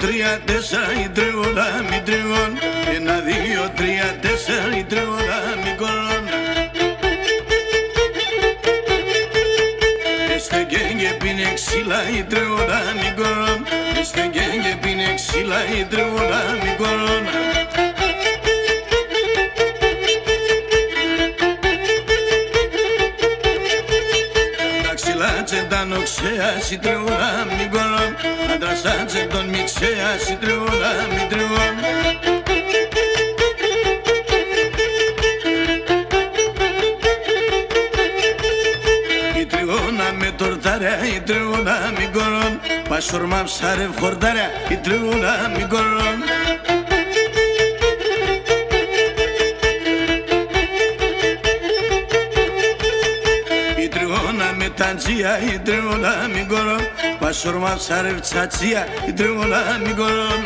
τρία, τέσσερα, η τριώνα μη τριών. 1, 2, 3, 4, η τριώνα μη κορών. Este genge bine xila i treola mi goron. Este genge bine xila i treola mi goron. Τα ξυλάτσε τα νοξέα η treola mi goron. Αντρασάτσε τον μιξέα η treola mi treon. Με τορτάρια η τριώνα μη κορών. Πασορμά ψάρευ χορτάρια η τριώνα μη κορών. Η τριώνα με ταντζία η τριώνα μη κορών. Πασορμά ψάρευ τσατσία η τριώνα μη κορών.